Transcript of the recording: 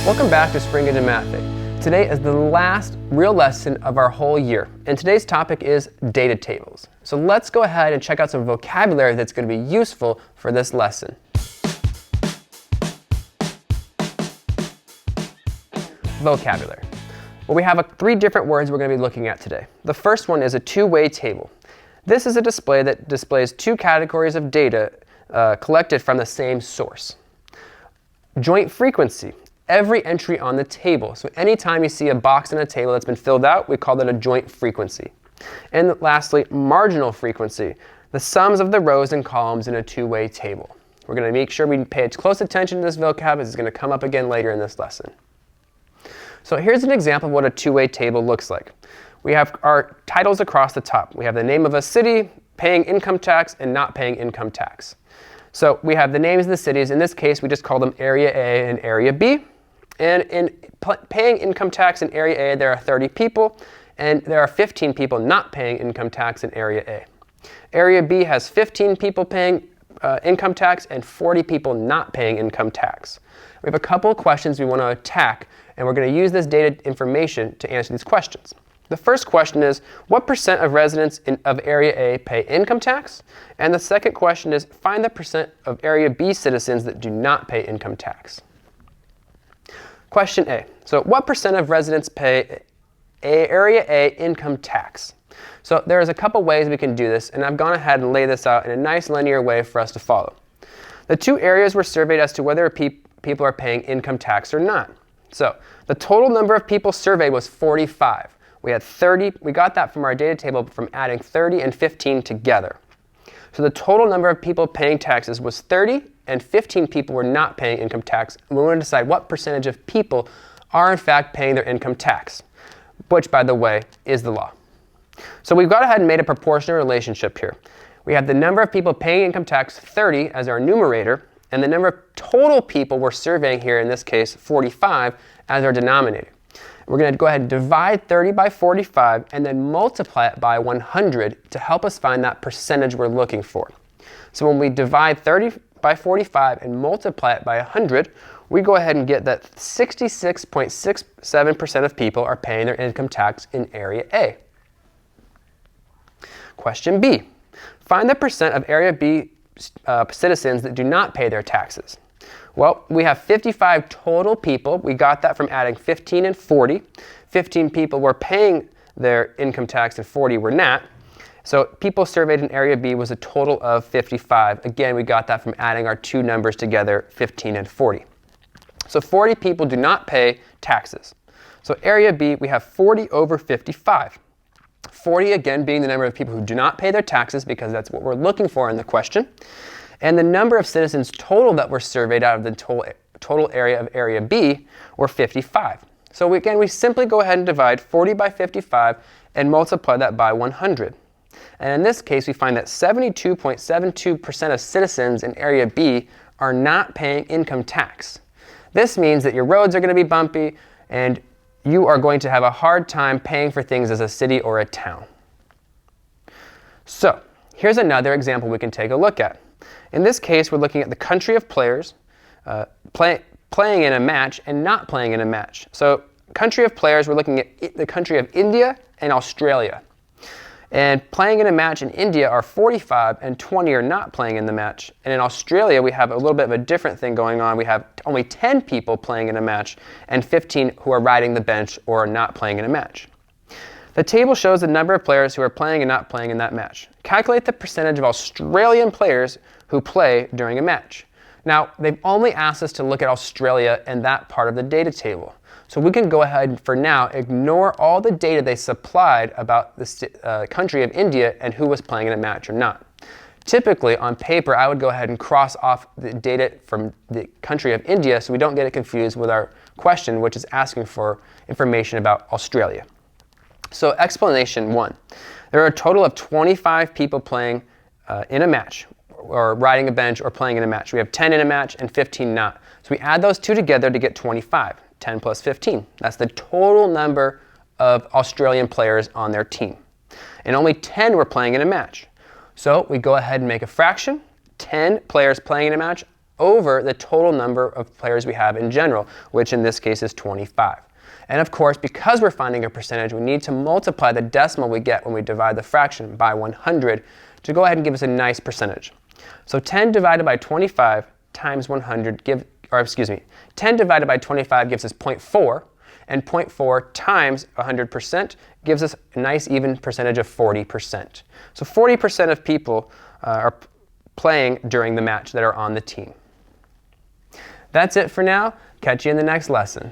Welcome back to Spring Into Math Day. Today is the last real lesson of our whole year, and today's topic is data tables. So let's go ahead and check out some vocabulary that's going to be useful for this lesson. Vocabulary. Well, we have three different words we're going to be looking at today. The first one is a two-way table. This is a display that displays two categories of data collected from the same source. Joint frequency. Every entry on the table. So anytime you see a box in a table that's been filled out, we call that a joint frequency. And lastly, marginal frequency. The sums of the rows and columns in a two-way table. We're going to make sure we pay close attention to this vocab, as it's going to come up again later in this lesson. So here's an example of what a two-way table looks like. We have our titles across the top. We have the name of a city, paying income tax, and not paying income tax. So we have the names of the cities. In this case, we just call them Area A and Area B. And in paying income tax in Area A, there are 30 people, and there are 15 people not paying income tax in Area A. Area B has 15 people paying income tax and 40 people not paying income tax. We have a couple of questions we want to attack, and we're going to use this data information to answer these questions. The first question is, what percent of residents of Area A pay income tax? And the second question is, find the percent of Area B citizens that do not pay income tax. Question A. So what percent of residents pay Area A income tax? So there's a couple ways we can do this, and I've gone ahead and laid this out in a nice linear way for us to follow. The two areas were surveyed as to whether people are paying income tax or not. So the total number of people surveyed was 45. We had 30. We got that from our data table from adding 30 and 15 together. So the total number of people paying taxes was 30, and 15 people were not paying income tax. And we want to decide what percentage of people are in fact paying their income tax, which, by the way, is the law. So we've gone ahead and made a proportional relationship here. We have the number of people paying income tax, 30, as our numerator, and the number of total people we're surveying here, in this case 45, as our denominator. We're going to go ahead and divide 30 by 45 and then multiply it by 100 to help us find that percentage we're looking for. So when we divide 30 by 45 and multiply it by 100, we go ahead and get that 66.67% of people are paying their income tax in Area A. Question B. Find the percent of Area B citizens that do not pay their taxes. Well, we have 55 total people. We got that from adding 15 and 40. 15 people were paying their income tax and 40 were not. So people surveyed in Area B was a total of 55. Again, we got that from adding our two numbers together, 15 and 40. So 40 people do not pay taxes. So Area B, we have 40 over 55. 40, again, being the number of people who do not pay their taxes, because that's what we're looking for in the question. And the number of citizens total that were surveyed out of the total area of Area B were 55. So we simply go ahead and divide 40 by 55 and multiply that by 100. And in this case, we find that 72.72% of citizens in Area B are not paying income tax. This means that your roads are going to be bumpy, and you are going to have a hard time paying for things as a city or a town. So here's another example we can take a look at. In this case, we're looking at the country of players playing in a match and not playing in a match. So country of players, we're looking at the country of India and Australia. And playing in a match in India are 45 and 20 are not playing in the match. And in Australia, we have a little bit of a different thing going on. We have only 10 people playing in a match and 15 who are riding the bench or are not playing in a match. The table shows the number of players who are playing and not playing in that match. Calculate the percentage of Australian players who play during a match. Now, they've only asked us to look at Australia and that part of the data table. So we can go ahead and, for now, ignore all the data they supplied about the country of India and who was playing in a match or not. Typically, on paper, I would go ahead and cross off the data from the country of India so we don't get it confused with our question, which is asking for information about Australia. So explanation 1. There are a total of 25 people playing in a match, or riding a bench, or playing in a match. We have 10 in a match and 15 not. So we add those two together to get 25. 10 plus 15. That's the total number of Australian players on their team. And only 10 were playing in a match. So we go ahead and make a fraction. 10 players playing in a match over the total number of players we have in general, which in this case is 25. And of course, because we're finding a percentage, we need to multiply the decimal we get when we divide the fraction by 100 to go ahead and give us a nice percentage. So 10 divided by 25 times 100 10 divided by 25 gives us 0.4, and 0.4 times 100% gives us a nice even percentage of 40%. So 40% of people are playing during the match that are on the team. That's it for now. Catch you in the next lesson.